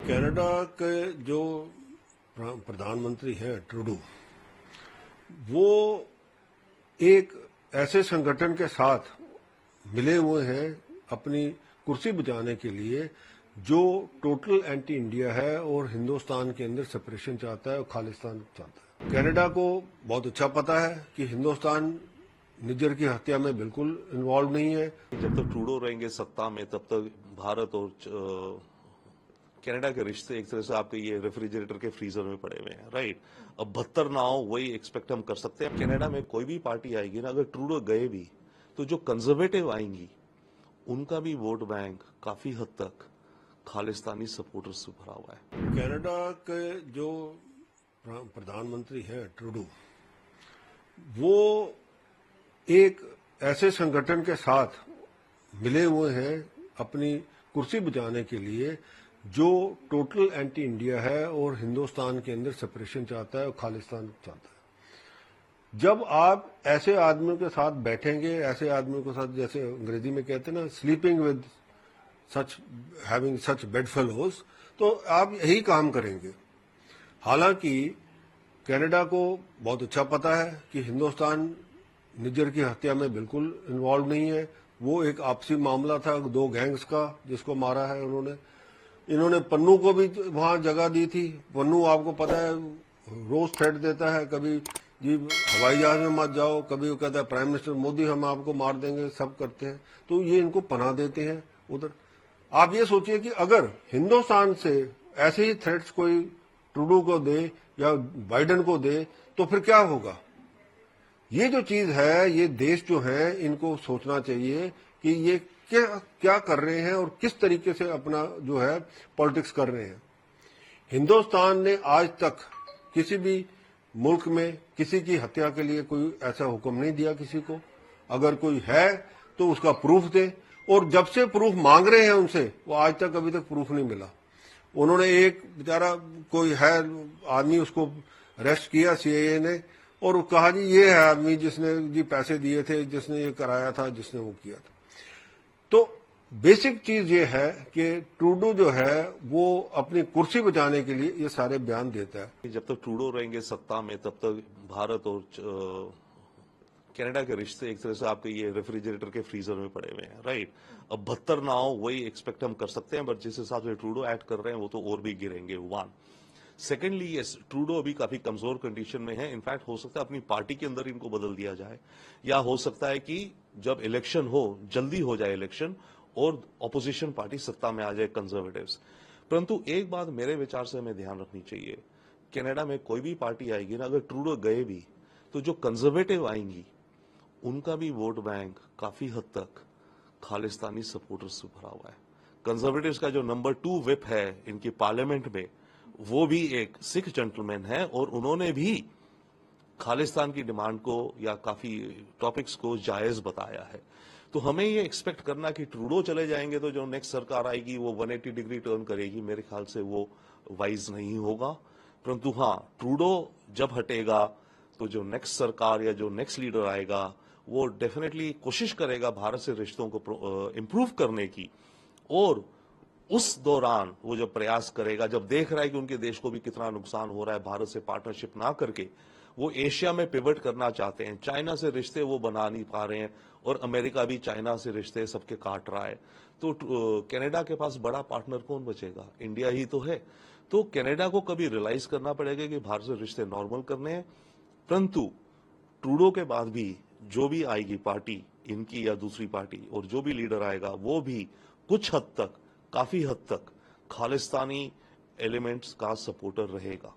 Canada के जो प्रधानमंत्री हैं ट्रूडो, वो एक ऐसे संगठन के साथ मिले हुए हैं अपनी कुर्सी बचाने के लिए जो टोटल एंटी इंडिया है और हिंदुस्तान के अंदर सेपरेशन चाहता है और खालिस्तान चाहता है। कनाडा को बहुत अच्छा पता है कि हिंदुस्तान निज्जर की हत्या में बिल्कुल इन्वॉल्व नहीं है। जब तक ट्रूडो रहेंगे सत्ता में तब तक भारत और कनाडा के रिश्ते एक तरह से आपके ये रेफ्रिजरेटर के फ्रीजर में पड़े हुए हैं, राइट। अब 72 ना हो वही एक्सपेक्ट हम कर सकते हैं। कनाडा में कोई भी पार्टी आएगी ना, अगर ट्रूडो गए भी तो जो कंजर्वेटिव आएंगी उनका भी वोट बैंक काफी हद तक खालिस्तानी सपोर्टर्स से भरा हुआ है। कनाडा के जो प्रधानमंत्री हैं ट्रूडो, वो एक ऐसे संगठन के साथ मिले हुए हैं अपनी कुर्सी बचाने के लिए जो टोटल एंटी इंडिया है और हिंदुस्तान के अंदर सेपरेशन चाहता है और खालिस्तान चाहता है। जब आप ऐसे आदमियों के साथ बैठेंगे, ऐसे आदमियों के साथ, जैसे अंग्रेजी में कहते हैं ना, sleeping with such, having such bed fellows, तो आप यही काम करेंगे। हालांकि कनाडा को बहुत अच्छा पता है कि हिंदुस्तान निज्जर की हत्या में बिल्कुल इन्वॉल्व नहीं है। वो एक आपसी मामला था दो गैंग्स का जिसको मारा है उन्होंने। इन्होंने पन्नू को भी वहां जगह दी थी। पन्नू आपको पता है रोज थ्रेट देता है, कभी जी हवाई जहाज में मत जाओ, कभी वो कहता है प्राइम मिनिस्टर मोदी हम आपको मार देंगे, सब करते हैं। तो ये इनको पनाह देते हैं उधर। आप ये सोचिए कि अगर हिंदुस्तान से ऐसे ही थ्रेट्स कोई ट्रूडो को दे या बाइडेन को दे तो फिर क्या होगा। ये जो चीज है, ये देश जो है, इनको सोचना चाहिए कि ये क्या कर रहे हैं और किस तरीके से अपना जो है पॉलिटिक्स कर रहे हैं। हिंदुस्तान ने आज तक किसी भी मुल्क में किसी की हत्या के लिए कोई ऐसा हुक्म नहीं दिया किसी को। अगर कोई है तो उसका प्रूफ दे, और जब से प्रूफ मांग रहे हैं उनसे, वो आज तक अभी तक प्रूफ नहीं मिला। उन्होंने एक बेचारा कोई है आदमी, उसको अरेस्ट किया सीआईए ने, और कहा जी ये है आदमी जिसने जी पैसे दिए थे, जिसने ये कराया था, जिसने वो किया था। तो बेसिक चीज ये है कि ट्रूडो जो है वो अपनी कुर्सी बचाने के लिए ये सारे बयान देता है। जब तक ट्रूडो रहेंगे सत्ता में तब तक भारत और कनाडा के रिश्ते एक तरह से आपके ये रेफ्रिजरेटर के फ्रीजर में पड़े हुए हैं, राइट। अब 72 ना हो वही एक्सपेक्ट हम कर सकते हैं, बट जिस हिसाब से ट्रूडो एक्ट कर रहे हैं वो तो और भी गिरेंगे। वन सेकेंडली, यस, ट्रूडो अभी काफी कमजोर कंडीशन में है। इनफैक्ट हो सकता है अपनी पार्टी के अंदर इनको बदल दिया जाए, या हो सकता है कि जब इलेक्शन हो, जल्दी हो जाए इलेक्शन और ऑपोजिशन पार्टी सत्ता में आ जाए, कंजर्वेटिव्स। परंतु एक बात मेरे विचार से हमें ध्यान रखनी चाहिए, कनाडा में कोई भी पार्टी आएगी ना, अगर ट्रूडो गए भी तो जो कंजर्वेटिव आएंगी उनका भी वोट बैंक काफी हद तक खालिस्तानी सपोर्टर्स से भरा हुआ है। कंजर्वेटिव्स का जो नंबर 2 विप है इनकी पार्लियामेंट में, वो भी एक सिख जेंटलमैन है, और उन्होंने भी खालिस्तान की डिमांड को या काफी टॉपिक्स को जायज बताया है। तो हमें ये एक्सपेक्ट करना कि ट्रूडो चले जाएंगे तो जो नेक्स्ट सरकार आएगी वो 180 डिग्री टर्न करेगी, मेरे ख्याल से वो वाइज नहीं होगा। परंतु हाँ, ट्रूडो जब हटेगा तो जो नेक्स्ट सरकार या जो नेक्स्ट लीडर आएगा वो डेफिनेटली कोशिश करेगा भारत से रिश्तों को इंप्रूव करने की, और उस दौरान वो जब प्रयास करेगा, जब देख रहा है कि उनके देश को भी कितना नुकसान हो रहा है भारत से पार्टनरशिप ना करके, वो एशिया में पिवट करना चाहते हैं। चाइना से रिश्ते वो बना नहीं पा रहे हैं, और अमेरिका भी चाइना से रिश्ते सबके काट रहा है। तो कनाडा के पास बड़ा पार्टनर कौन बचेगा? इंडिया ही तो है। तो कनाडा को कभी रियलाइज करना पड़ेगा कि भारत से रिश्ते नॉर्मल करने हैं। परंतु ट्रूडो के बाद भी जो भी आएगी पार्टी, इनकी या दूसरी पार्टी, और जो भी लीडर आएगा वो भी कुछ हद तक, काफी हद तक खालिस्तानी एलिमेंट्स का सपोर्टर रहेगा।